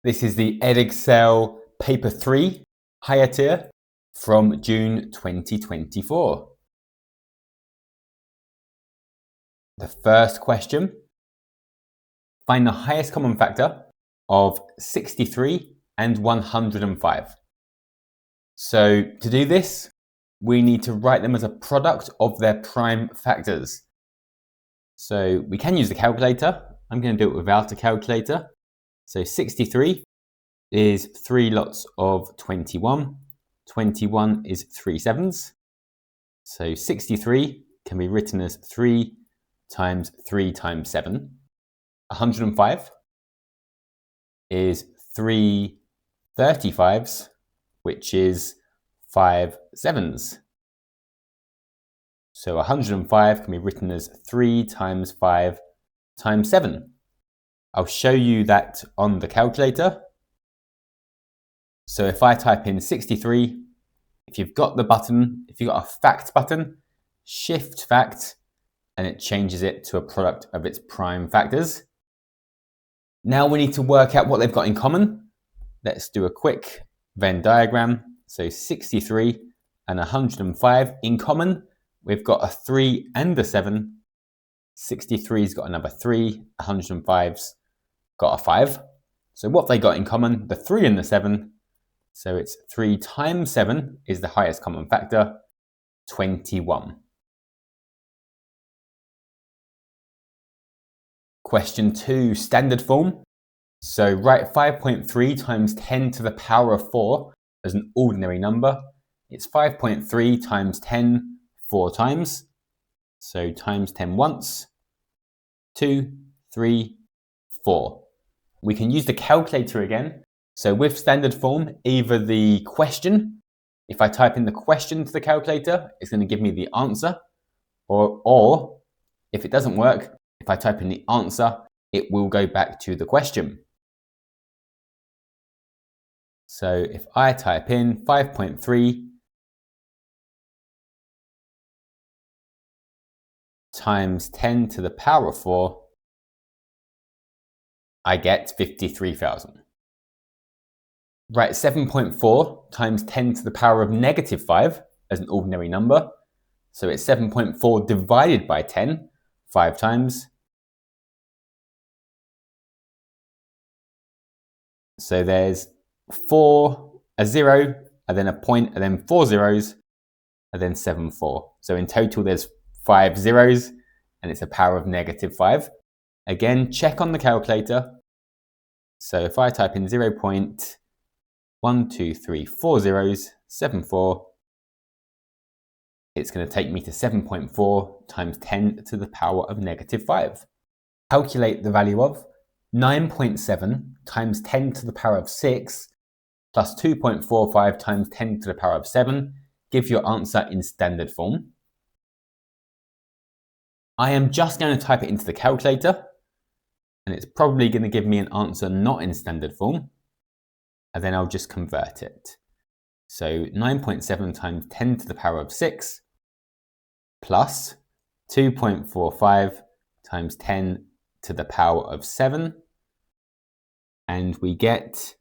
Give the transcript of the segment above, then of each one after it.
This is the Edexcel Paper 3 higher tier from June 2024. The first question, find the highest common factor of 63 and 105. So to do this, we need to write them as a product of their prime factors. So we can use the calculator. I'm going to do it without a calculator. So 63 is 3 lots of 21. 21 is 3 sevens. So 63 can be written as 3 times 3 times 7. 105 is 3 35s, which is 5 sevens. So 105 can be written as 3 times 5 times 7. I'll show you that on the calculator. So if I type in 63, if you've got a fact button, shift fact, and it changes it to a product of its prime factors. Now we need to work out what they've got in common. Let's do a quick Venn diagram. So 63 and 105 in common, we've got a 3 and a 7. 63's got another 3, 105's got a 5. So what they got in common, the 3 and the 7. So it's 3 times 7 is the highest common factor, 21. Question 2, standard form. So write 5.3 times 10 to the power of 4 as an ordinary number. It's 5.3 times 10 4 times. So times 10 once, 2, 3, 4. We can use the calculator again. So with standard form, either the question, if I type in the question to the calculator, it's going to give me the answer. Or if it doesn't work, if I type in the answer, it will go back to the question. So if I type in 5.3 times 10 to the power of 4, I get 53,000. Write 7.4 times 10 to the power of negative 5 as an ordinary number. So it's 7.4 divided by 10, 5 times. So there's a 0, and then a point, and then 4 zeros, and then 7, 4. So in total there's 5 zeros, and it's a power of negative 5. Again, check on the calculator. So if I type in 0.1234 zeros, 7, 4, it's going to take me to 7.4 times 10 to the power of negative 5. Calculate the value of 9.7 times 10 to the power of 6 plus 2.45 times 10 to the power of 7. Give your answer in standard form. I am just going to type it into the calculator, and it's probably going to give me an answer not in standard form, and then I'll just convert it. So 9.7 times 10 to the power of 6 plus 2.45 times 10 to the power of 7, and we get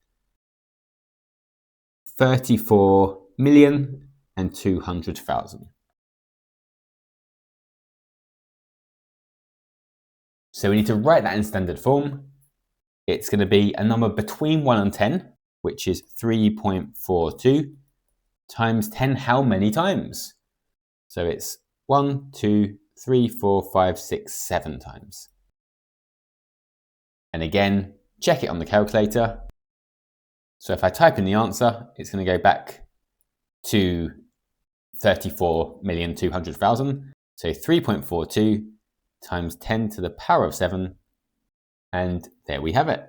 34,200,000. So we need to write that in standard form. It's going to be a number between 1 and 10, which is 3.42 times 10 how many times? So it's 1, 2, 3, 4, 5, 6, 7 times. And again, check it on the calculator. So if I type in the answer, it's going to go back to 34,200,000. So 3.42 times 10 to the power of 7. And there we have it.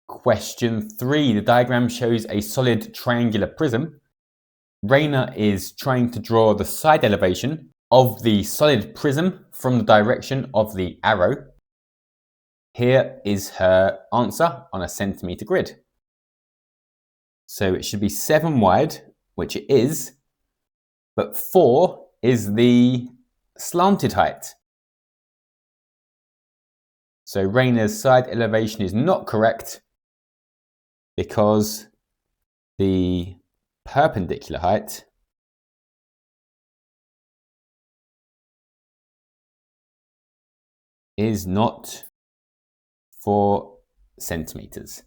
Question 3. The diagram shows a solid triangular prism. Raina is trying to draw the side elevation of the solid prism from the direction of the arrow. Here is her answer on a centimeter grid. So it should be 7 wide, which it is, but 4 is the slanted height. So Rainer's side elevation is not correct because the perpendicular height is not 4 centimeters.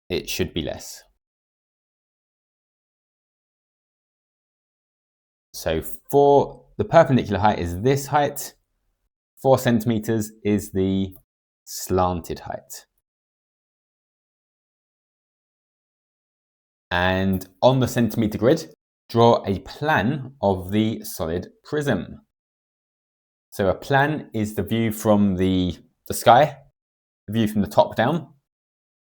It should be less. So the perpendicular height is this height. 4 centimeters is the slanted height. And on the centimeter grid, draw a plan of the solid prism. So a plan is the view from the sky, the view from the top down.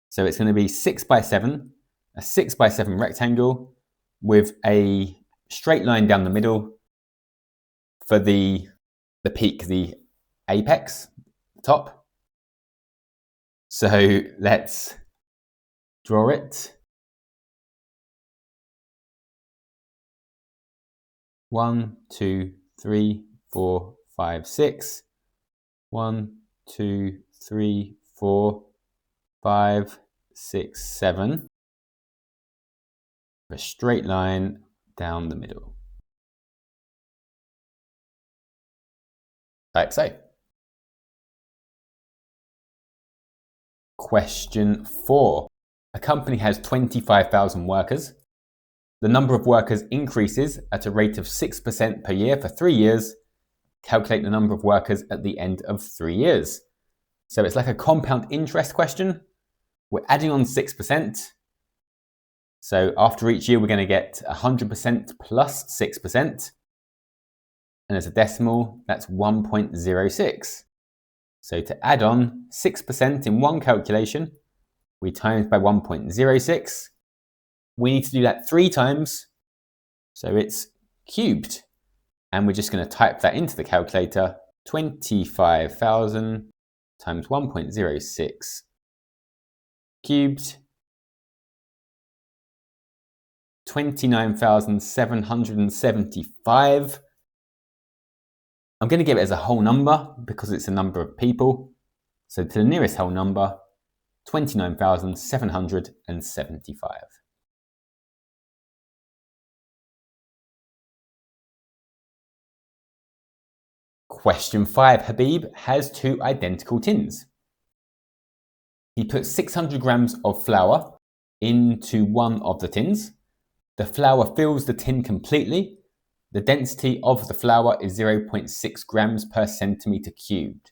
So it's going to be 6 by 7, a 6 by 7 rectangle with a straight line down the middle for the peak, the apex, the top. So let's draw it. 1, 2, 3, 4, 5, 6. 1, 2, 3, 4, 5, 6, 7. A straight line down the middle. Like so. Question 4. A company has 25,000 workers. The number of workers increases at a rate of 6% per year for 3 years. Calculate the number of workers at the end of 3 years. So it's like a compound interest question. We're adding on 6%. So after each year, we're going to get 100% plus 6%. And as a decimal, that's 1.06. So to add on 6% in one calculation, we times by 1.06. We need to do that 3 times. So it's cubed. And we're just going to type that into the calculator. 25,000 times 1.06 cubed. 29,775. I'm going to give it as a whole number because it's a number of people. So to the nearest whole number, 29,775. Question 5. Habib has 2 identical tins. He puts 600 grams of flour into one of the tins. The flour fills the tin completely. The density of the flour is 0.6 grams per centimeter cubed.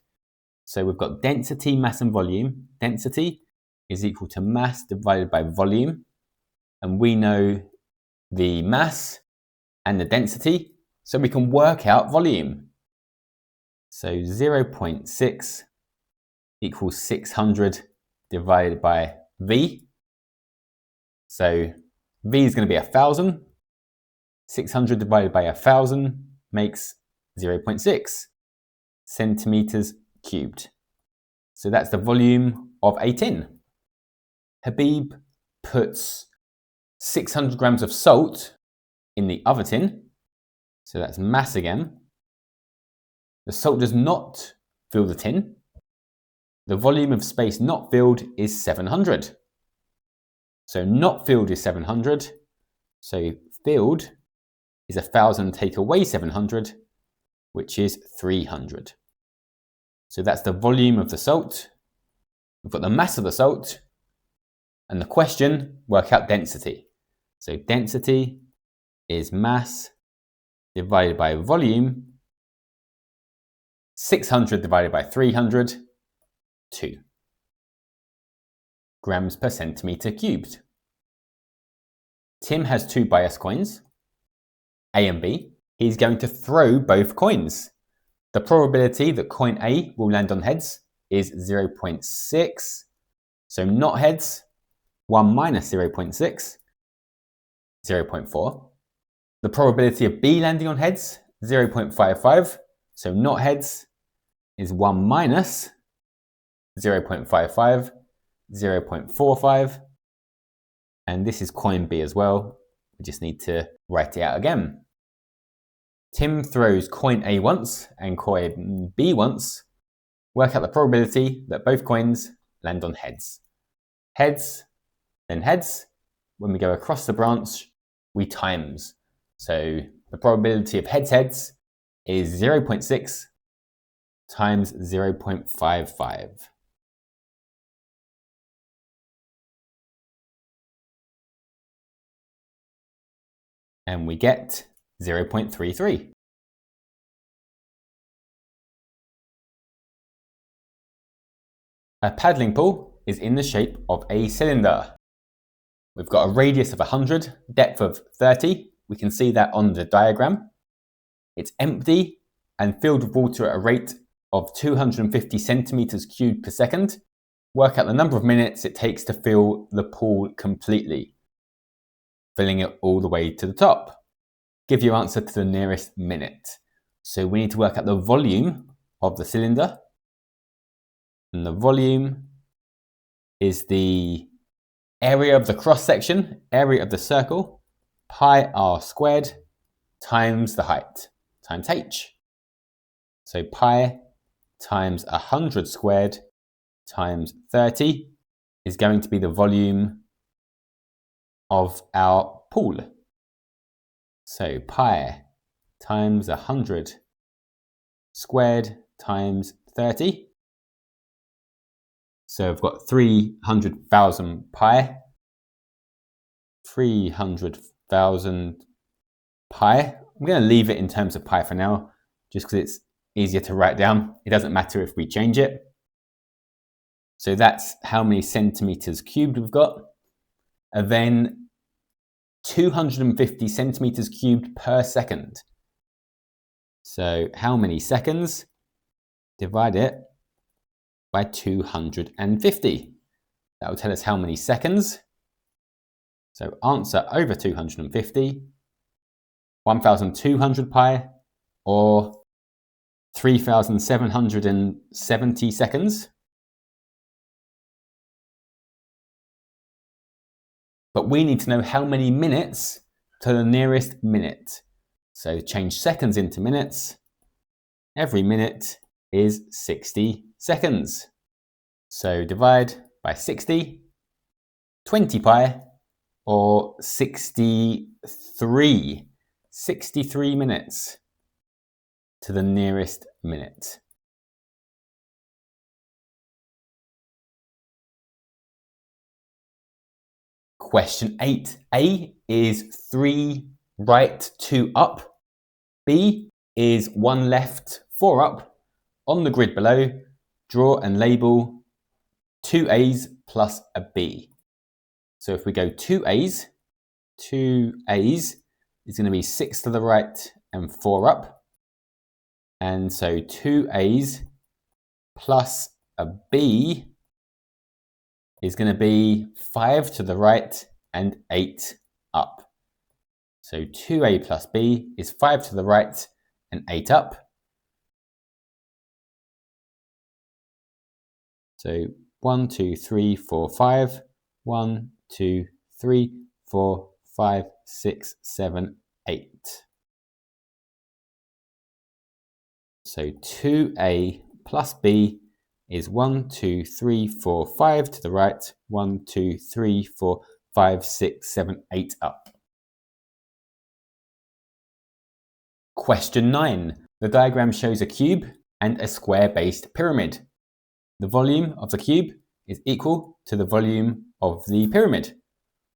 So we've got density, mass and volume. Density is equal to mass divided by volume. And we know the mass and the density, so we can work out volume. So 0.6 equals 600 divided by V. So V is going to be 1,000. 600 divided by 1,000 makes 0.6 centimeters cubed. So that's the volume of a tin. Habib puts 600 grams of salt in the other tin. So that's mass again. The salt does not fill the tin. The volume of space not filled is 700. So not filled is 700. So filled is 1,000 take away 700, which is 300. So that's the volume of the salt. We've got the mass of the salt. And the question, work out density. So density is mass divided by volume. 600 divided by 300, 2 grams per centimeter cubed. Tim has 2 bias coins, A and B. He's going to throw both coins. The probability that coin A will land on heads is 0.6. So not heads, 1 minus 0.6, 0.4. The probability of B landing on heads, 0.55. So not heads is 1 minus 0.55, 0.45. And this is coin B as well. We just need to write it out again. Tim throws coin A once and coin B once. work out the probability that both coins land on heads. Heads, then heads. When we go across the branch, we times. So the probability of heads is 0.6 times 0.55. And we get 0.33. A paddling pool is in the shape of a cylinder. We've got a radius of 100, depth of 30. We can see that on the diagram. It's empty and filled with water at a rate of 250 centimeters cubed per second. Work out the number of minutes it takes to fill the pool completely, filling it all the way to the top. Give your answer to the nearest minute. So we need to work out the volume of the cylinder. And the volume is the area of the cross-section, area of the circle, pi r squared times the height, times h. So pi times 100 squared times 30 is going to be the volume of our pool. So pi times 100 squared times 30. So I've got 300,000 pi. 300,000 pi. I'm going to leave it in terms of pi for now, just because it's easier to write down. It doesn't matter if we change it. So that's how many centimeters cubed we've got. And then 250 centimeters cubed per second. So how many seconds? Divide it by 250. That will tell us how many seconds. So answer over 250, 1,200 pi or 3,770 seconds. But we need to know how many minutes to the nearest minute. So change seconds into minutes. Every minute is 60 seconds. So divide by 60, 20 pi or 63 minutes to the nearest minute. Question 8. A is 3 right, 2 up. B is 1 left, 4 up. On the grid below, draw and label 2 A's plus a B. So if we go 2 A's is going to be 6 to the right and 4 up. And so 2 A's plus a B is going to be 5 to the right and 8 up. So 2A plus B is 5 to the right and 8 up. So 1, 2, 3, 4, 5. 1, 2, 3, 4, 5, 6, 7, 8. So 2A plus B is 1, 2, 3, 4, 5 to the right, 1, 2, 3, 4, 5, 6, 7, 8 up. Question 9. The diagram shows a cube and a square-based pyramid. The volume of the cube is equal to the volume of the pyramid.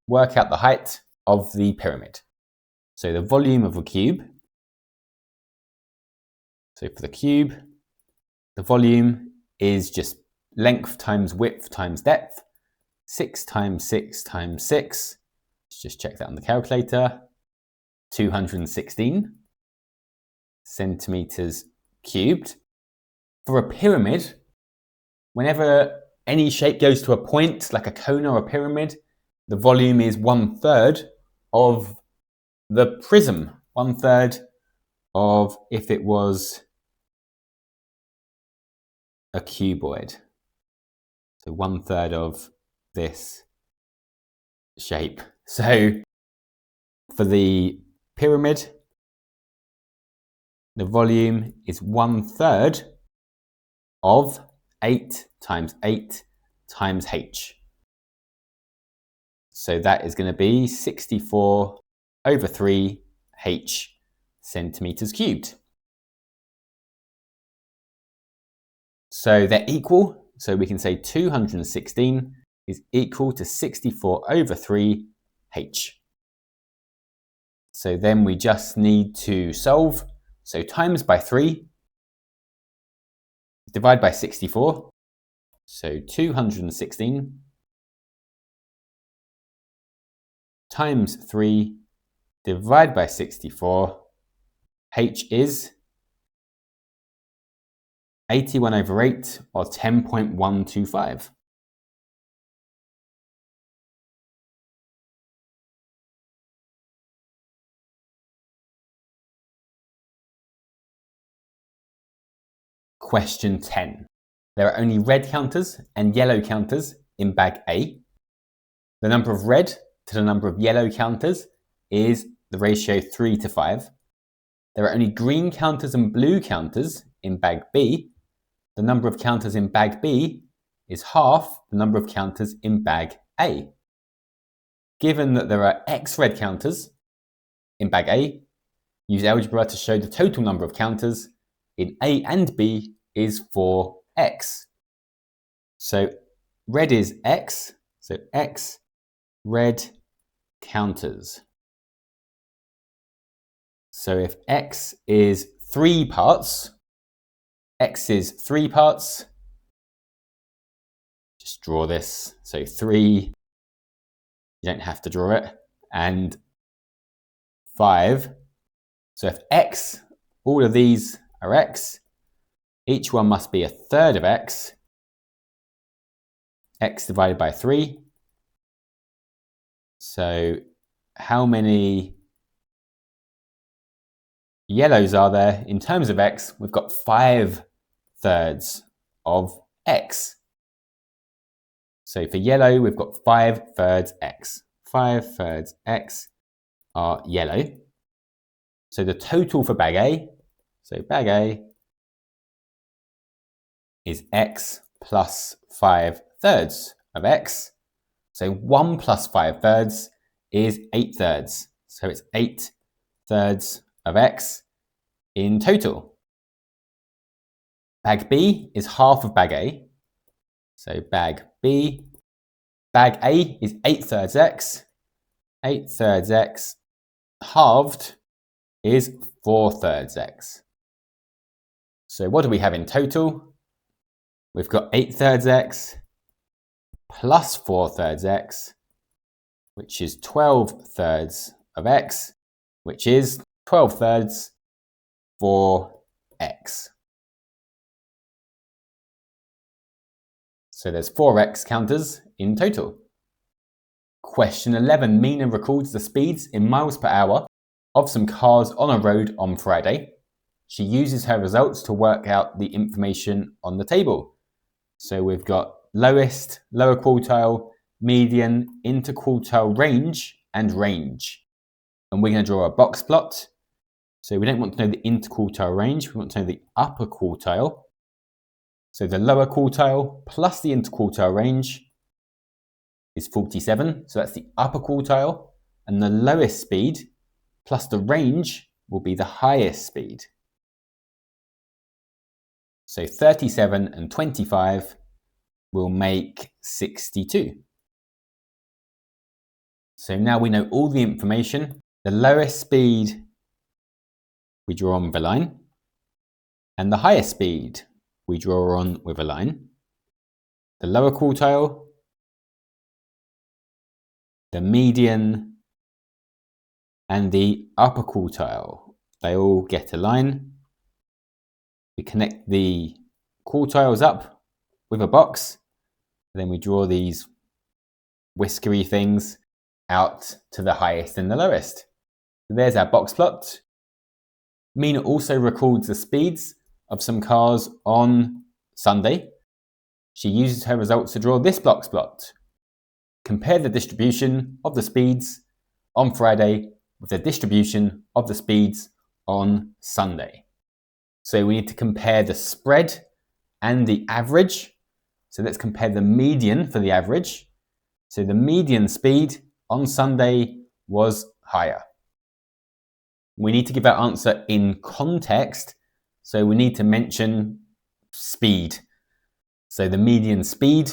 Work out the height of the pyramid. So the volume of a cube. So for the cube, the volume is just length times width times depth. 6 times 6 times 6. Let's just check that on the calculator. 216 centimeters cubed. For a pyramid, whenever any shape goes to a point, like a cone or a pyramid, the volume is 1/3 of the prism. 1/3 of if it was a cuboid. So 1/3 of this shape. So for the pyramid, the volume is 1/3 of 8 times 8 times h. So that is going to be 64 over 3 h centimeters cubed. So they're equal, so we can say 216 is equal to 64 over 3 h. So then we just need to solve. So times by 3, divide by 64. So 216 times 3, divide by 64. H is 81 over 8, or 10.125. Question 10. There are only red counters and yellow counters in bag A. The number of red to the number of yellow counters is the ratio 3 to 5. There are only green counters and blue counters in bag B. The number of counters in bag B is half the number of counters in bag A. Given that there are X red counters in bag A, use algebra to show the total number of counters in A and B is 4x. So red is X, so X red counters. So if X is 3 parts, X is 3 parts, just draw this. So 3, you don't have to draw it, and 5. So if X, all of these are X, each one must be a third of X. X divided by 3. So how many yellows are there? In terms of X, we've got 5 thirds of X. So for yellow, we've got 5 thirds X. 5 thirds X are yellow. So the total for bag A, so bag A is X plus 5 thirds of X. So 1 plus 5 thirds is 8 thirds. So it's 8 thirds of X in total. Bag B is half of bag A. So bag B, bag A is 8 thirds X. 8 thirds X halved is 4 thirds X. So what do we have in total? We've got 8 thirds X plus 4 thirds X, which is 12 thirds of X, which is 12 thirds 4x. So there's 4x counters in total. Question 11. Mina records the speeds in miles per hour of some cars on a road on Friday. She uses her results to work out the information on the table. So we've got lowest, lower quartile, median, interquartile range, and range. And we're going to draw a box plot. So we don't want to know the interquartile range, we want to know the upper quartile. So the lower quartile plus the interquartile range is 47, so that's the upper quartile, and the lowest speed plus the range will be the highest speed. So 37 and 25 will make 62. So now we know all the information. The lowest speed we draw on with a line, and the highest speed we draw on with a line. The lower quartile, the median, and the upper quartile, they all get a line. We connect the quartiles up with a box, then we draw these whiskery things out to the highest and the lowest. So there's our box plot. Mina also records the speeds of some cars on Sunday. She uses her results to draw this box plot. Compare the distribution of the speeds on Friday with the distribution of the speeds on Sunday. So we need to compare the spread and the average. So let's compare the median for the average. So the median speed on Sunday was higher. We need to give our answer in context. So we need to mention speed. So the median speed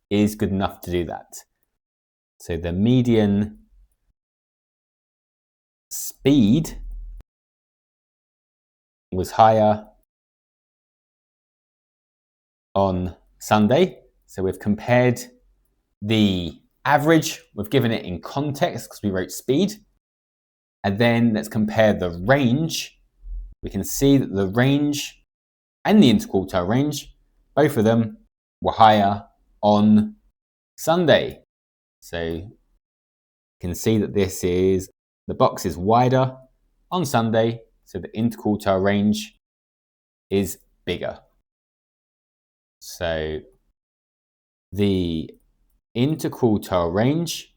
is good enough to do that. So the median speed was higher on Sunday. So we've compared the average, we've given it in context because we wrote speed. And then let's compare the range. We can see that the range and the interquartile range, both of them were higher on Sunday. So you can see that the box is wider on Sunday, so the interquartile range is bigger. So the interquartile range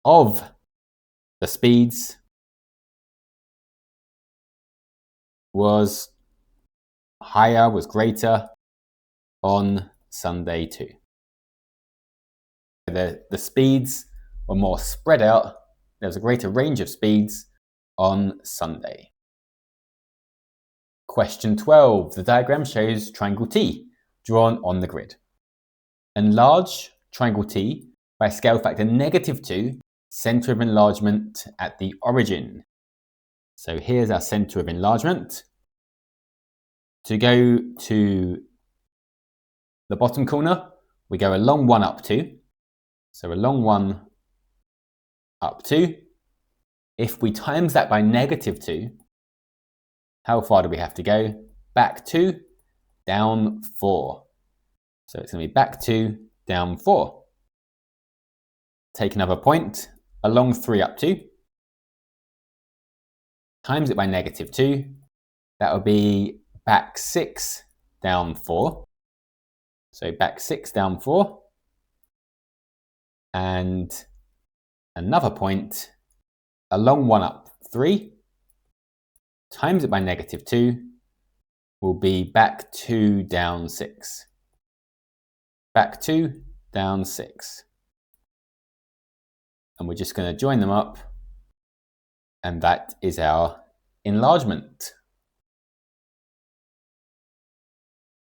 of the speeds was higher, was greater on Sunday too. The speeds were more spread out. There was a greater range of speeds on Sunday. Question 12. The diagram shows triangle T drawn on the grid. Enlarge triangle T by scale factor -2, center of enlargement at the origin. So here's our center of enlargement. To go to the bottom corner, we go along 1 up 2. So along 1 up 2. If we times that by -2, how far do we have to go? Back 2, down 4. So it's going to be back 2, down 4. Take another point, along 3 up 2. Times it by -2. That would be back 6, down 4. So back 6, down 4. And another point, along 1 up 3. Times it by -2 will be back 2, down 6. Back 2, down 6. And we're just going to join them up. And that is our enlargement.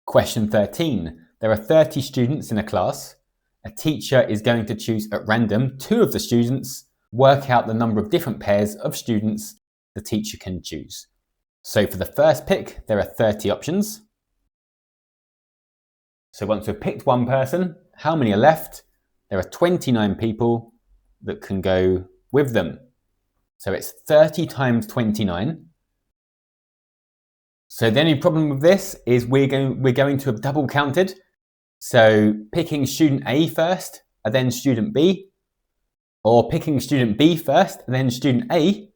Question 13. There are 30 students in a class. A teacher is going to choose at random 2 of the students. Work out the number of different pairs of students the teacher can choose. So for the first pick, there are 30 options. So once we've picked one person, how many are left? There are 29 people that can go with them. So it's 30 times 29. So the only problem with this is we're going to have double counted. So picking student A first and then student B, or picking student B first and then student A,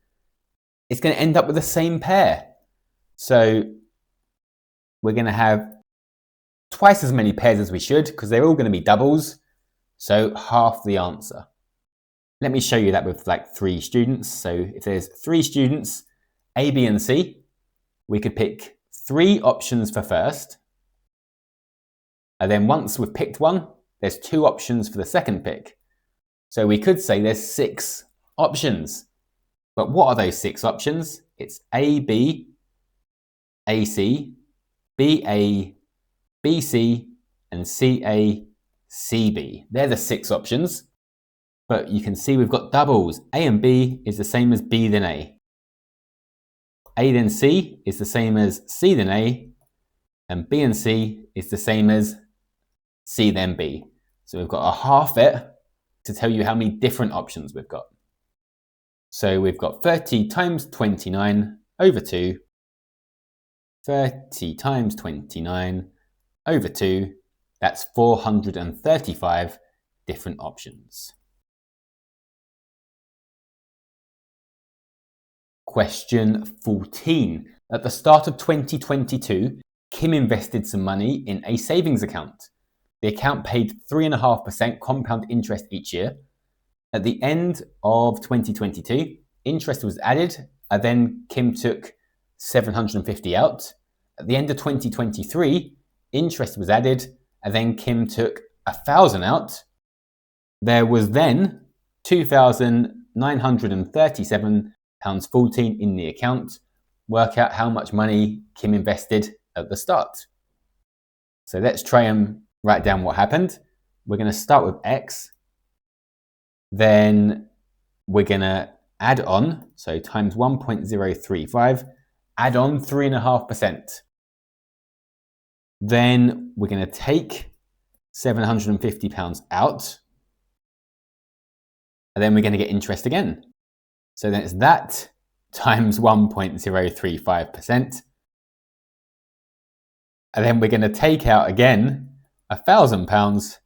it's going to end up with the same pair. So we're going to have twice as many pairs as we should because they're all going to be doubles. So half the answer. Let me show you that with like 3 students. So if there's 3 students, A, B, and C, we could pick 3 options for first. And then once we've picked one, there's 2 options for the second pick. So we could say there's 6 options. But what are those 6 options? It's A, B, AC, BA, BC, and CA, CB. They're the 6 options. But you can see we've got doubles. A and B is the same as B then A. A then C is the same as C then A. And B and C is the same as C then B. So we've got a half it to tell you how many different options we've got. So we've got 30 times 29 over 2. 30 times 29 over 2. That's 435 different options. Question 14. At the start of 2022, Kim invested some money in a savings account. The account paid 3.5% compound interest each year. At the end of 2022, interest was added, and then Kim took 750 out. At the end of 2023, interest was added, and then Kim took 1,000 out, there was then £2,937.14 in the account. Work out how much money Kim invested at the start. So let's try and write down what happened. We're going to start with X. Then we're going to add on, so times 1.035, add on 3.5%. Then we're going to take £750 out. And then we're going to get interest again. So then it's that times 1.035%. And then we're going to take out again £1,000.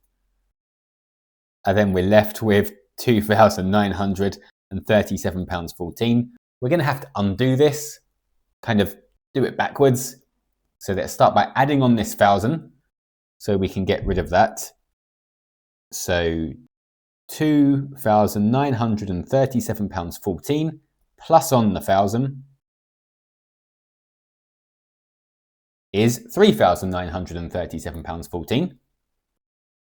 And then we're left with £2,937.14. We're going to have to undo this, kind of do it backwards. So let's start by adding on this 1,000, so we can get rid of that. So £2,937.14 plus on the 1,000 is £3,937.14.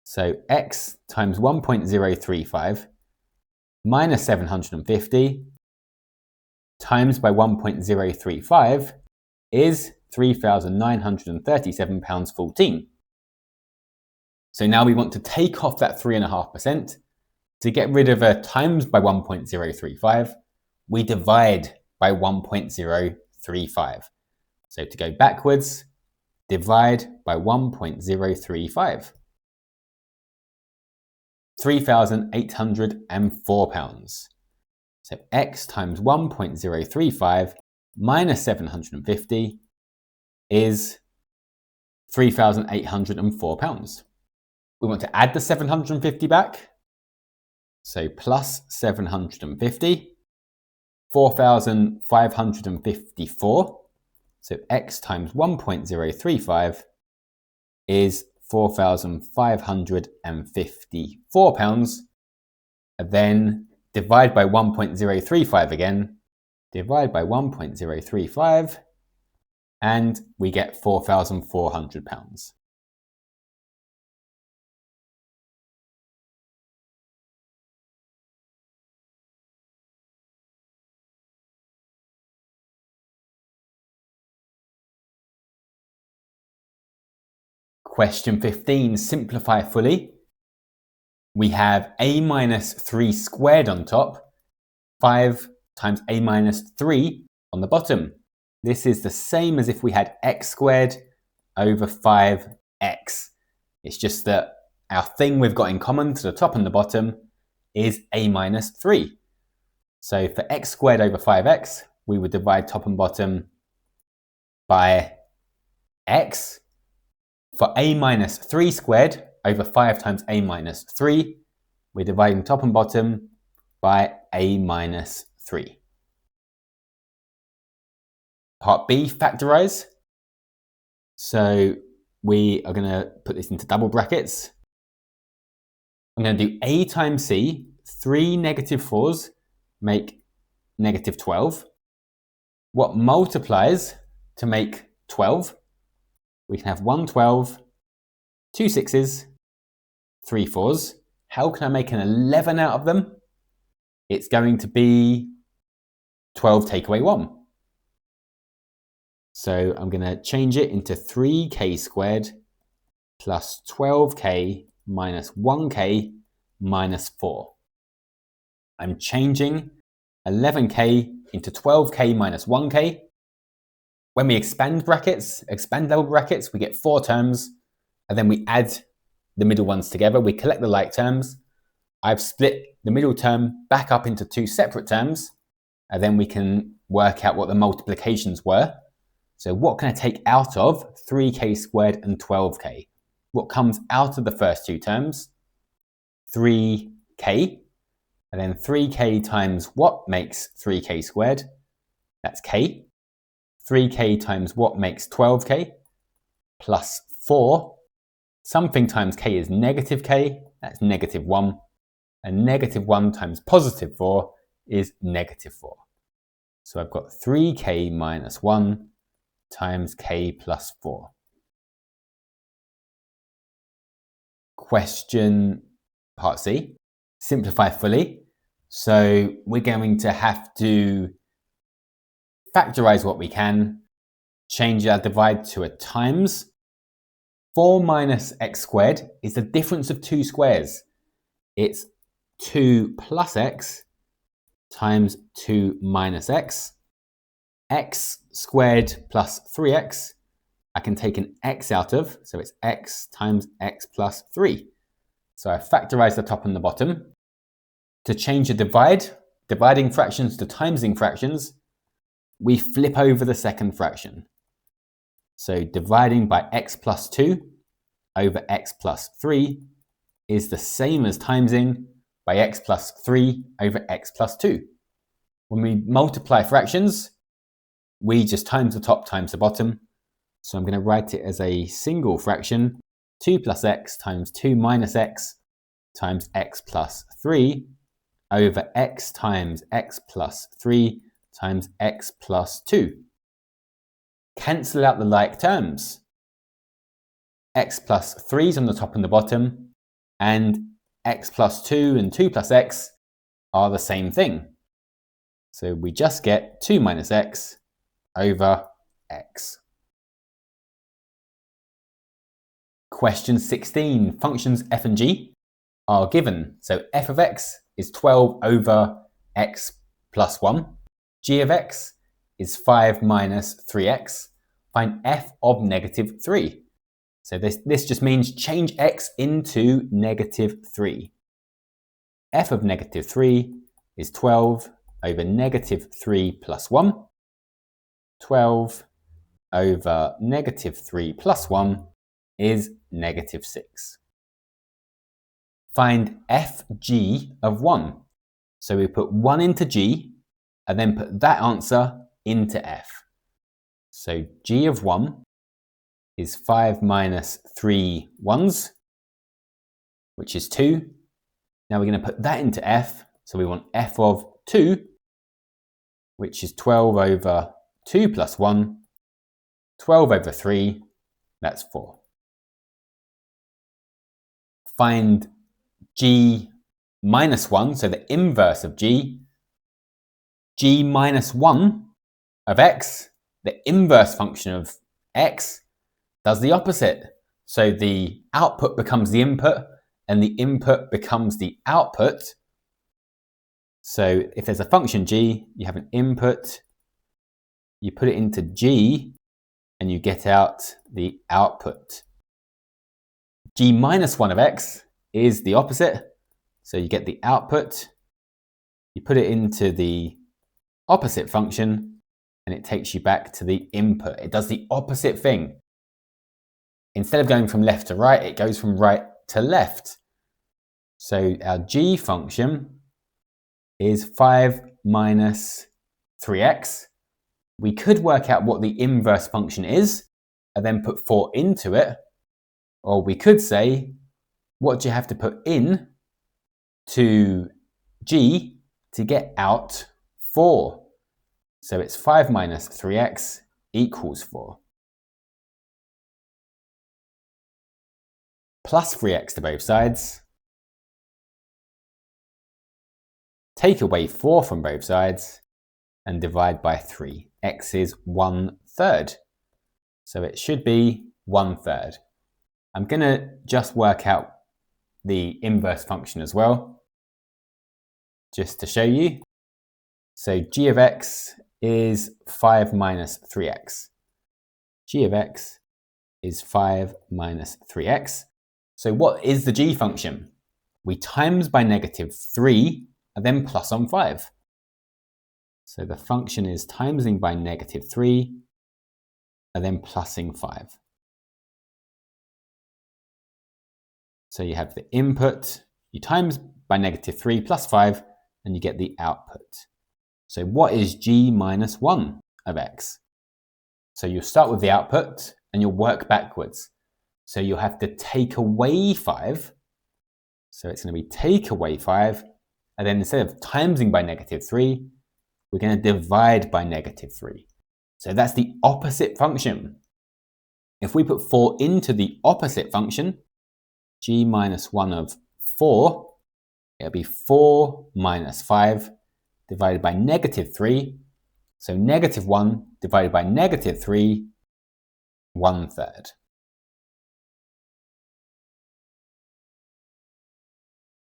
So X times 1.035 minus 750 times by 1.035 is £3,937.14. So now we want to take off that 3.5%. To get rid of a times by 1.035, we divide by 1.035. So to go backwards, divide by 1.035. £3,804. So X times 1.035 minus 750 is £3,804. We want to add the 750 back. So plus 750, 4,554. So X times 1.035 is £4,554. And then divide by 1.035 again. Divide by 1.035 and we get £4,400. Question 15, simplify fully. We have a minus 3 squared on top, 5 times a minus 3 on the bottom. This is the same as if we had x squared over 5x. It's just that our thing we've got in common to the top and the bottom is a minus 3. So for x squared over 5x, we would divide top and bottom by x. For a minus 3 squared over 5 times a minus 3, we're dividing top and bottom by a minus 3. Part B, factorize. So we are going to put this into double brackets. I'm going to do a times c, 3 negative 4s make negative 12. What multiplies to make 12? We can have 1 12, 2 6s, 3 4s. How can I make an 11 out of them? It's going to be 12 take away 1. So I'm going to change it into 3k squared plus 12k minus 1k minus 4. I'm changing 11k into 12k minus 1k. When we expand double brackets, we get 4 terms, and then we add the middle ones together. We collect the like terms. I've split the middle term back up into 2 separate terms, and then we can work out what the multiplications were. So what can I take out of 3k squared and 12k? What comes out of the first 2 terms? 3k, and then 3k times what makes 3k squared? That's k. 3k times what makes 12k, plus 4. Something times k is negative k, that's negative 1. And negative 1 times positive 4 is negative 4. So I've got 3k minus 1 times k plus 4. Question part C, simplify fully. So we're going to have to factorize what we can, change our divide to a times. 4 minus x squared is the difference of two squares. It's 2 plus x times 2 minus x. X squared plus 3x, I can take an x out of, so it's x times x plus 3. So I factorize the top and the bottom. To change a dividing fractions to timesing fractions, we flip over the second fraction. So dividing by x plus 2 over x plus 3 is the same as timesing by x plus 3 over x plus 2. When we multiply fractions, we just times the top times the bottom. So I'm going to write it as a single fraction, 2 plus x times 2 minus x times x plus 3 over x times x plus 3 times x plus 2. Cancel out the like terms. X plus 3 is on the top and the bottom, and x plus 2 and 2 plus x are the same thing. So we just get 2 minus x over x. Question 16. Functions f and g are given. So f of x is 12 over x plus 1. G of x is 5 minus 3x. Find f of negative 3. So this just means change x into negative 3. F of negative 3 is 12 over negative 3 plus 1. 12 over negative 3 plus 1 is negative 6. Find fg of 1. So we put 1 into g and then put that answer into f. So g of 1 is 5 minus 3 ones, which is 2. Now we're going to put that into f. So we want f of 2, which is 12 over 2 plus 1. 12 over 3, that's 4. Find g minus 1, so the inverse of g. G minus 1 of x, the inverse function of x, does the opposite. So the output becomes the input, and the input becomes the output. So if there's a function g, you have an input, you put it into g, and you get out the output. G minus 1 of x is the opposite. So you get the output, you put it into the opposite function, and it takes you back to the input. It does the opposite thing. Instead of going from left to right, it goes from right to left. So our g function is 5 minus 3x. We could work out what the inverse function is and then put 4 into it. Or we could say, what do you have to put in to g to get out 4? So it's 5 minus 3x equals 4. Plus 3x to both sides. Take away 4 from both sides and divide by 3. X is 1/3. So it should be 1/3. I'm going to just work out the inverse function as well, just to show you. So g of x is 5 minus 3x. G of x is 5 minus 3x. So what is the g function? We times by negative 3 and then plus on 5. So the function is timesing by negative 3 and then plussing 5. So you have the input, you times by negative 3 plus 5, and you get the output. So what is g minus 1 of x? So you'll start with the output and you'll work backwards. So you'll have to take away 5. So it's going to be take away 5, and then instead of timesing by negative 3, we're going to divide by negative 3. So that's the opposite function. If we put 4 into the opposite function, g minus 1 of 4, it'll be 4 minus 5 divided by negative 3. So negative 1 divided by negative 3, 1/3.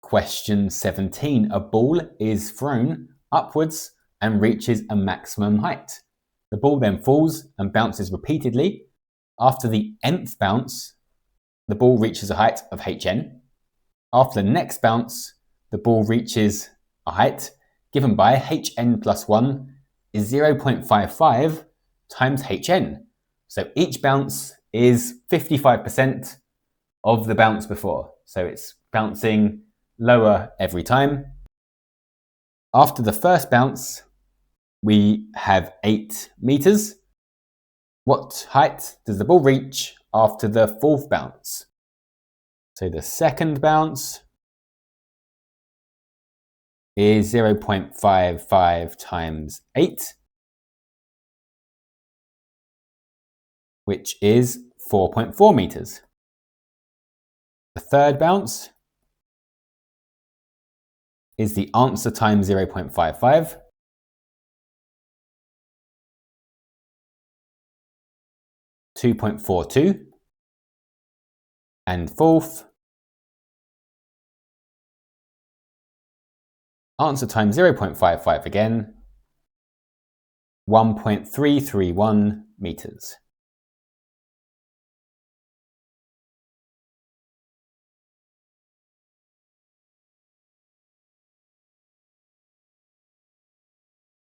Question 17. A ball is thrown upwards and reaches a maximum height. The ball then falls and bounces repeatedly. After the nth bounce, the ball reaches a height of hn. After the next bounce, the ball reaches a height given by hn plus 1 is 0.55 times hn. So each bounce is 55% of the bounce before. So it's bouncing lower every time. After the first bounce, we have 8 meters. What height does the ball reach after the fourth bounce? So the second bounce is 0.55 times 8, which is 4.4 meters. The third bounce is the answer times 0.55. (2.42), and fourth, answer times 0.55 again, 1.331 meters.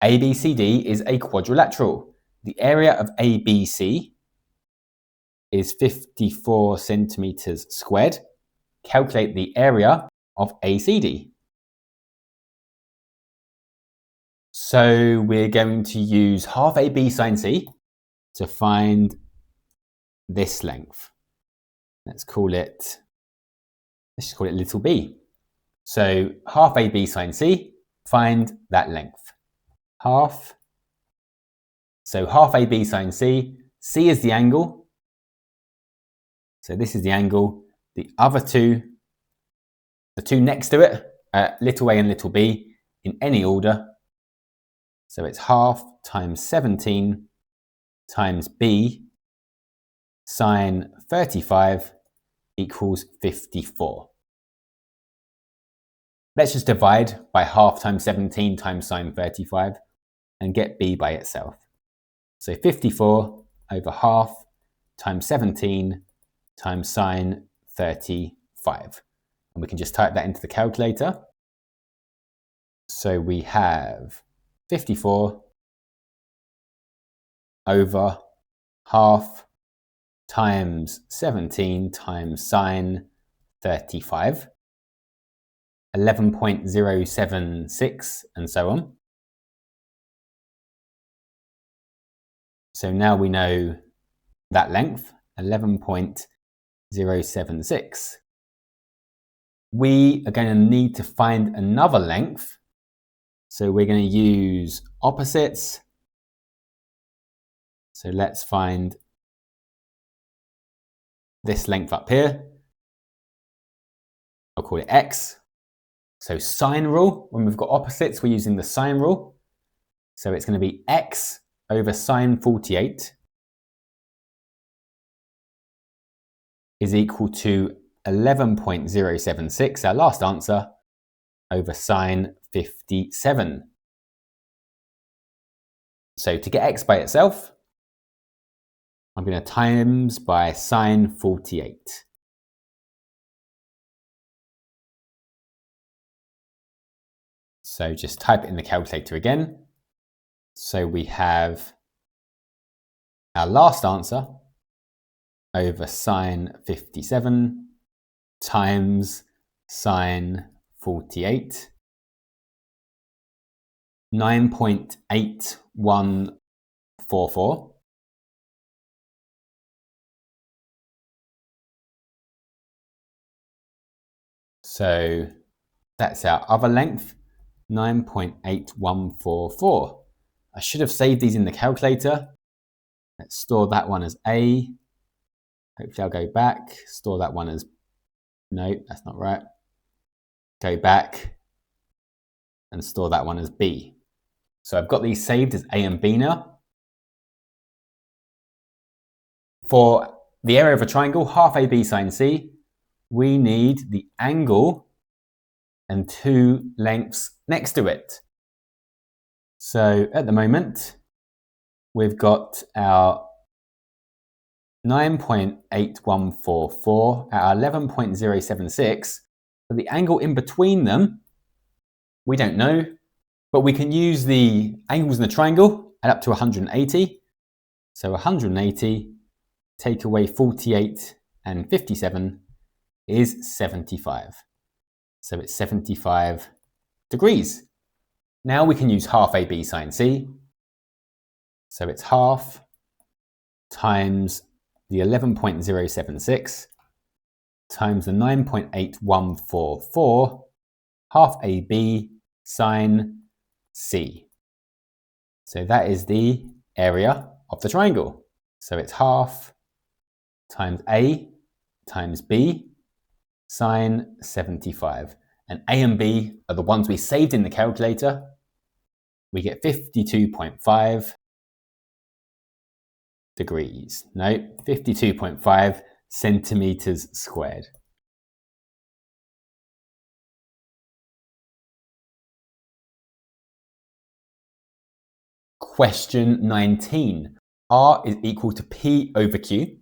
ABCD is a quadrilateral. The area of ABC is 54 centimeters squared. Calculate the area of ACD. So we're going to use half AB sine C to find this length. Let's just call it little b. So half AB sine C, find that length. Half. So half AB sine C. C is the angle. So this is the angle. The other two, the two next to it, little a and little b, in any order. So it's half times 17 times b sine 35 equals 54. Let's just divide by half times 17 times sine 35 and get b by itself. So 54 over half times 17 times sine 35. And we can just type that into the calculator. So we have 54 over half times 17 times sine 35, 11.076, and so on. So now we know that length, 11.076. We are going to need to find another length. So we're going to use opposites. So let's find this length up here. I'll call it x. So sine rule, when we've got opposites, we're using the sine rule. So it's going to be x over sine 48 is equal to 11.076, our last answer, over sine 57. So to get x by itself, I'm going to times by sine 48. So just type it in the calculator again. So we have our last answer over sine 57 times sine 48, 9.8144. So that's our other length, 9.8144. I should have saved these in the calculator. Let's store that one as A. Hopefully I'll go back, store that one as No, that's not right. Go back and store that one as B. So I've got these saved as A and B now. For the area of a triangle, half AB sine C, we need the angle and two lengths next to it. So at the moment, we've got our 9.8144 at our 11.076, but the angle in between them, we don't know, but we can use the angles in the triangle, add up to 180. So 180, take away 48 and 57 is 75. So it's 75 degrees. Now we can use half AB sine C. So it's half times the 11.076 times the 9.8144, half AB sine C. So that is the area of the triangle. So it's half times A times B sine 75. And A and B are the ones we saved in the calculator. We get 52.5 degrees. No, 52.5 centimeters squared. Question 19. R is equal to P over Q.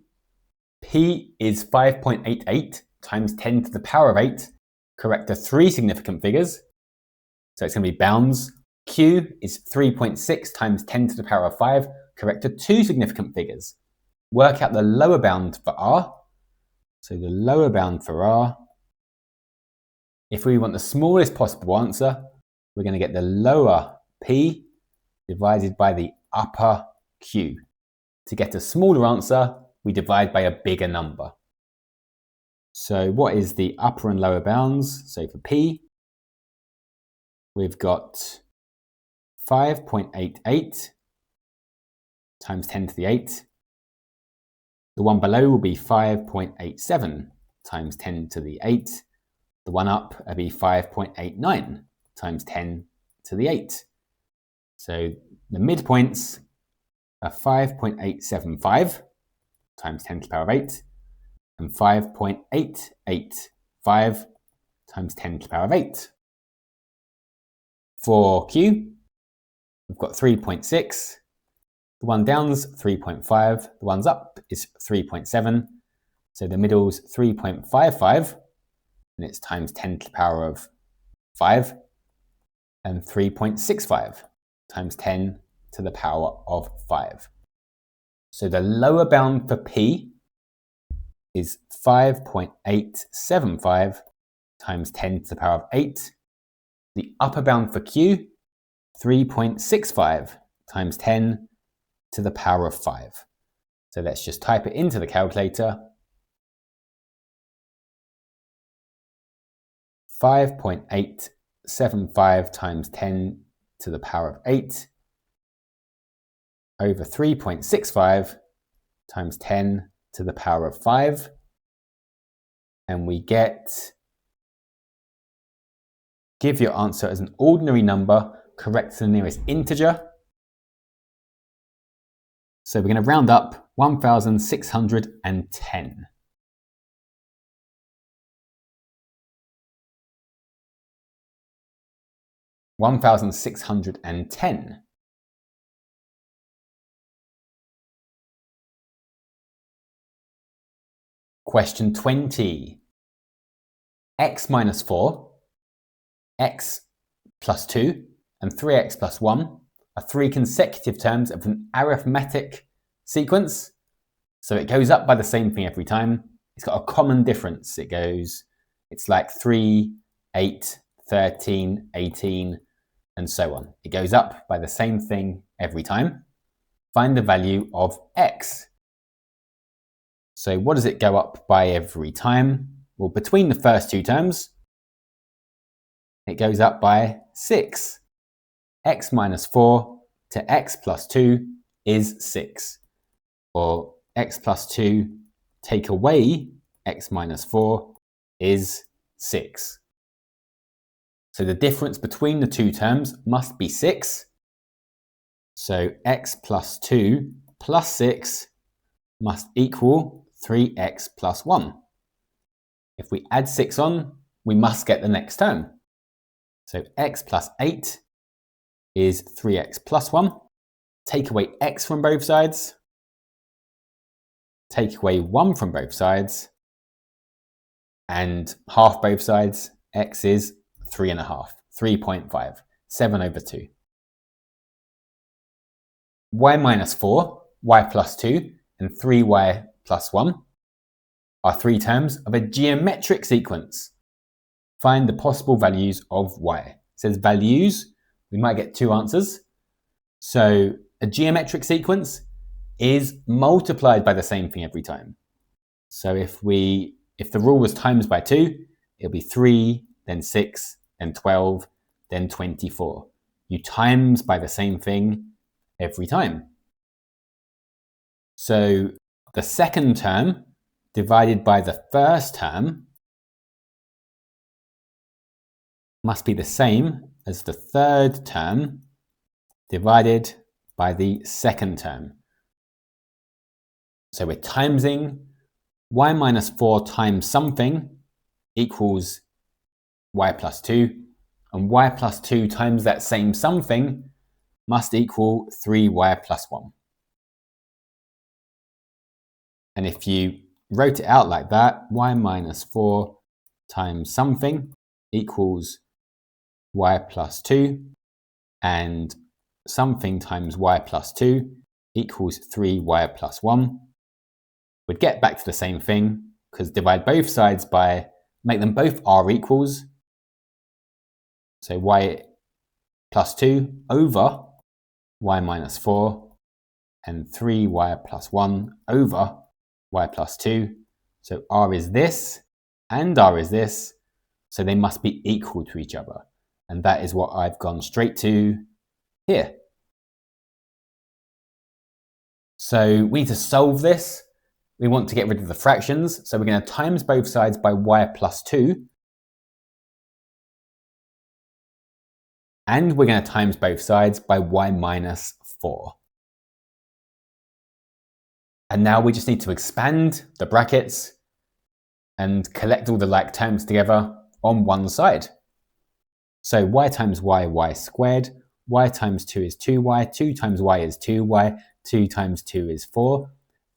P is 5.88 times 10 to the power of 8. Correct the three significant figures. So it's going to be bounds. Q is 3.6 times 10 to the power of 5. Correct the two significant figures. Work out the lower bound for R. So the lower bound for R, if we want the smallest possible answer, we're going to get the lower P divided by the upper Q. To get a smaller answer, we divide by a bigger number. So what is the upper and lower bounds? So for P, we've got 5.88 times 10 to the 8. The one below will be 5.87 times 10 to the 8. The one up will be 5.89 times 10 to the 8. So the midpoints are 5.875 times 10 to the power of 8 and 5.885 times 10 to the power of 8. For Q, we've got 3.6. The one down's 3.5. The one's up is 3.7. So the middle's 3.55, and it's times 10 to the power of 5, and 3.65 times 10 to the power of 5. So the lower bound for P is 5.875 times 10 to the power of 8. The upper bound for Q, 3.65 times 10 to the power of 5. So let's just type it into the calculator. 5.875 times 10 to the power of 8 over 3.65 times 10 to the power of 5. And we get, give your answer as an ordinary number, correct to the nearest integer. So we're going to round up 1,610. Question 20. X minus 4, x plus 2, and 3x plus 1 are three consecutive terms of an arithmetic sequence. So it goes up by the same thing every time. It's got a common difference. It's like 3, 8, 13, 18, and so on. It goes up by the same thing every time. Find the value of x. So what does it go up by every time? Well, between the first two terms, it goes up by 6. X minus 4 to x plus 2 is 6. Or x plus 2 take away x minus 4 is 6. So the difference between the two terms must be 6. So x plus 2 plus 6 must equal 3x plus 1. If we add 6 on, we must get the next term. So x plus 8 is 3x plus 1. Take away x from both sides. Take away 1 from both sides. And half both sides. X is 3.5. 3.5. 7 over 2. Y minus 4, y plus 2, and 3y plus 1 are three terms of a geometric sequence. Find the possible values of y. It says values. We might get two answers. So a geometric sequence is multiplied by the same thing every time. So if the rule was times by 2, it'll be 3, then 6, then 12, then 24. You times by the same thing every time. So the second term divided by the first term must be the same as the third term divided by the second term. So we're timesing y minus 4 times something equals y plus 2, and y plus 2 times that same something must equal 3y plus 1. And if you wrote it out like that, y minus 4 times something equals y plus 2, and something times y plus 2 equals 3y plus 1. We'd get back to the same thing, because divide both sides by, make them both r equals. So y plus 2 over y minus 4, and 3y plus 1 over y plus 2. So r is this, and r is this, so they must be equal to each other. And that is what I've gone straight to here. So we need to solve this. We want to get rid of the fractions, so we're going to times both sides by y plus 2. And we're going to times both sides by y minus 4. And now we just need to expand the brackets and collect all the like terms together on one side. So y times y, y squared. Y times 2 is 2y. 2 times y is 2y. 2 times 2 is 4.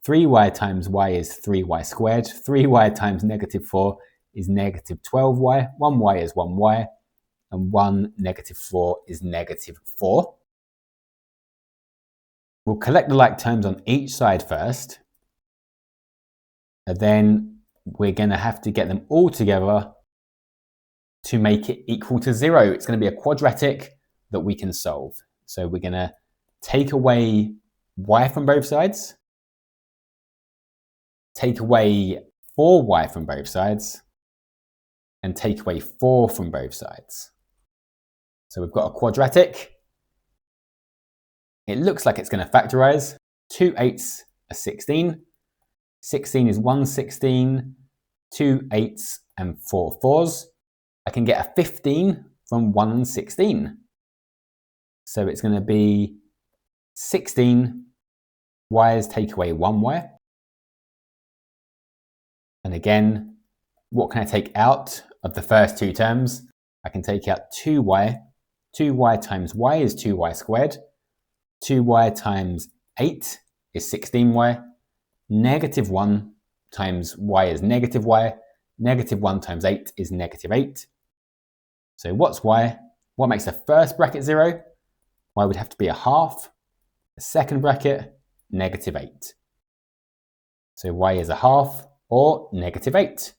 3y times y is 3y squared. 3y times negative 4 is negative 12y. 1y is 1y. And 1 negative 4 is negative 4. We'll collect the like terms on each side first. And then we're going to have to get them all together to make it equal to 0. It's going to be a quadratic that we can solve. So we're going to take away y from both sides, take away 4y from both sides, and take away 4 from both sides. So we've got a quadratic. It looks like it's going to factorize. 2 8s are 16. 16 is 1 16, 2 8s and 4 4s. I can get a 15 from 1 16. So it's going to be 16 y's take away 1y. And again, what can I take out of the first two terms? I can take out 2y. 2y times y is 2y squared. 2y times 8 is 16y. Negative 1 times y is negative y. Negative 1 times 8 is negative 8. So what's y? What makes the first bracket 0? Y would have to be a half. The second bracket, negative 8. So y is a half or negative 8.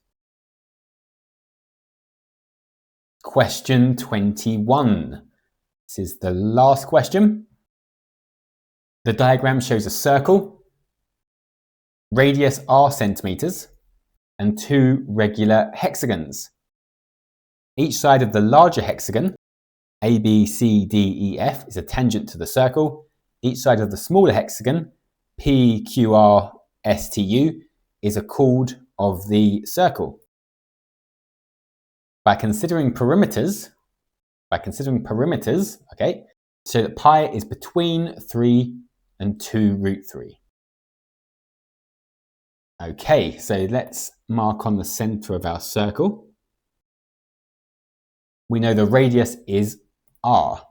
Question 21. This is the last question. The diagram shows a circle, radius r centimeters, and two regular hexagons. Each side of the larger hexagon, A, B, C, D, E, F, is a tangent to the circle. Each side of the smaller hexagon, P, Q, R, S, T, U, is a chord of the circle. by considering perimeters, okay, so that pi is between 3 and 2 root 3. Okay, so let's mark on the center of our circle. We know the radius is r.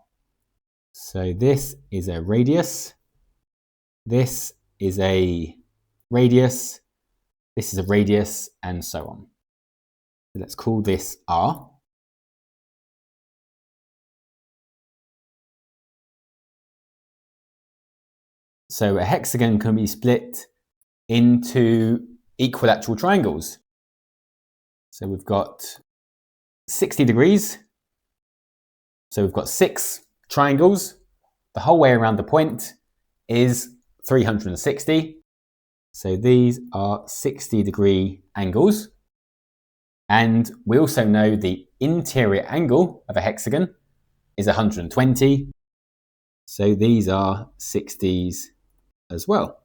So this is a radius, this is a radius, this is a radius, and so on. So let's call this r. So a hexagon can be split into equilateral triangles. So we've got 60 degrees. So we've got 6 triangles. The whole way around the point is 360. So these are 60-degree angles. And we also know the interior angle of a hexagon is 120. So these are 60s as well.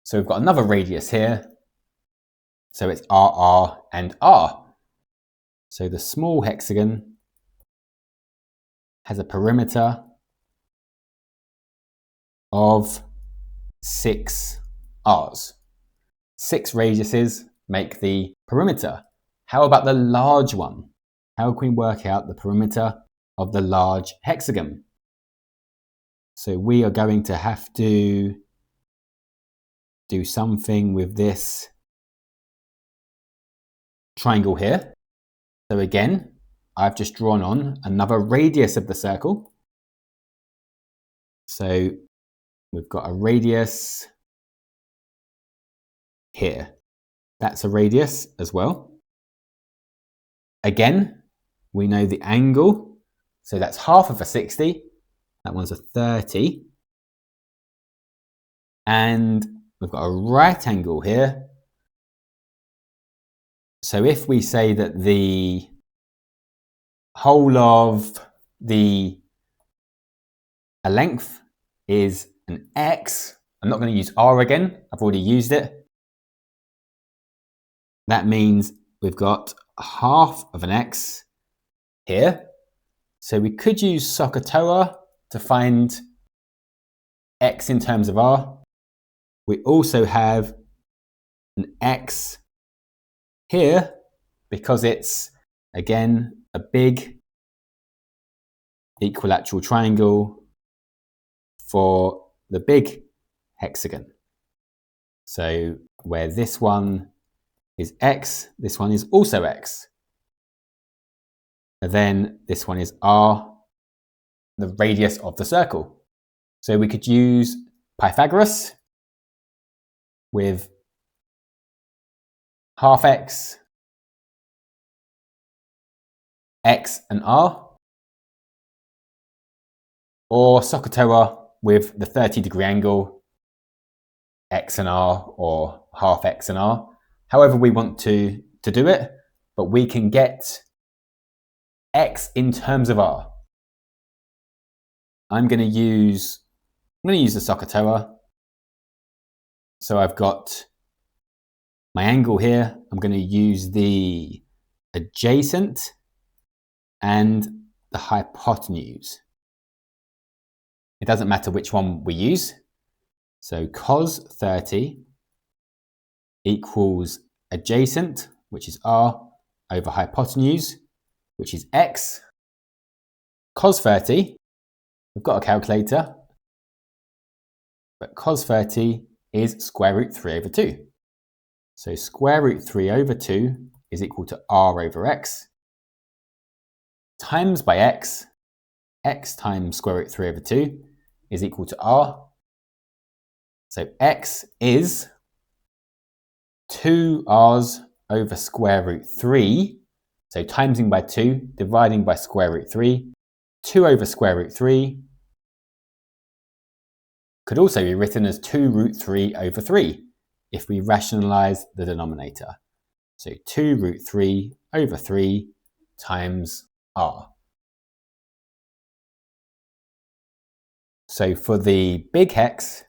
So we've got another radius here. So it's RR and R. So the small hexagon has a perimeter of 6 R's. 6 radiuses make the perimeter. How about the large one? How can we work out the perimeter of the large hexagon? So we are going to have to do something with this triangle here. So again, I've just drawn on another radius of the circle. So we've got a radius here. That's a radius as well. Again, we know the angle. So that's half of a 60. That one's a 30. And we've got a right angle here. So if we say that the whole of the length is an x, I'm not going to use r again, I've already used it. That means we've got half of an x here. So we could use SOHCAHTOA to find x in terms of r. We also have an x here because it's, again, a big equilateral triangle for the big hexagon. So where this one is x, this one is also x. And then this one is r, the radius of the circle. So we could use Pythagoras with half x, x and r, or SOHCAHTOA with the 30-degree angle, x and r, or half x and r, however we want to do it, but we can get x in terms of r. I'm going to use the SOHCAHTOA. So I've got my angle here. I'm going to use the adjacent and the hypotenuse. It doesn't matter which one we use. So cos 30 equals adjacent, which is r, over hypotenuse, which is x. Cos 30, we've got a calculator, but cos 30 is square root 3 over 2. So square root 3 over 2 is equal to r over x, times by x, x times square root 3 over 2 is equal to r. So x is 2r's over square root 3. So timesing by 2, dividing by square root 3. 2 over square root 3 could also be written as 2 root 3 over 3 if we rationalize the denominator. So 2 root 3 over 3 times r. So for the big hex,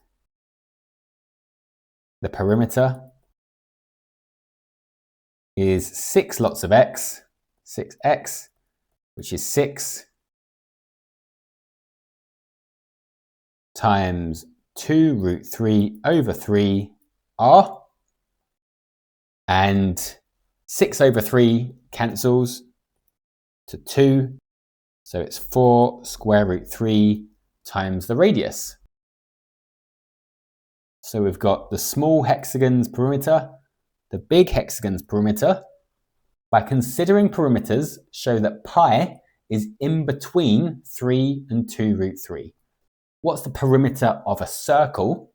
the perimeter is 6 lots of x, 6x, which is 6 times 2 root 3 over 3 r, and 6 over 3 cancels to 2, so it's 4 square root 3 times the radius. So we've got the small hexagon's perimeter, the big hexagon's perimeter. By considering perimeters, show that pi is in between 3 and 2 root 3. What's the perimeter of a circle?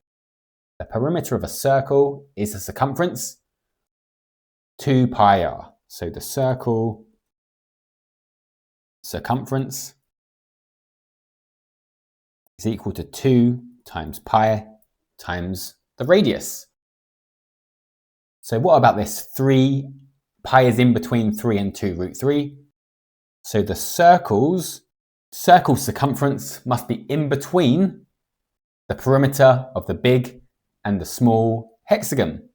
The perimeter of a circle is the circumference, 2 pi r. So the circle circumference is equal to 2 times pi times the radius. So what about this 3? Pi is in between 3 and 2 root 3. So the circle's circumference must be in between the perimeter of the big and the small hexagon.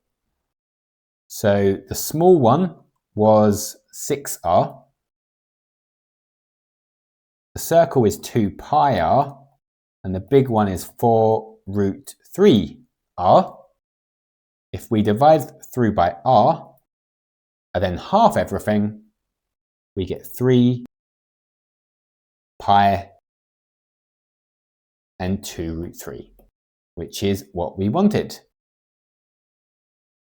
So the small one was 6r. The circle is 2 pi r, and the big one is 4 root 3 r. If we divide through by r, and then half everything, we get 3 pi and 2 root 3, which is what we wanted.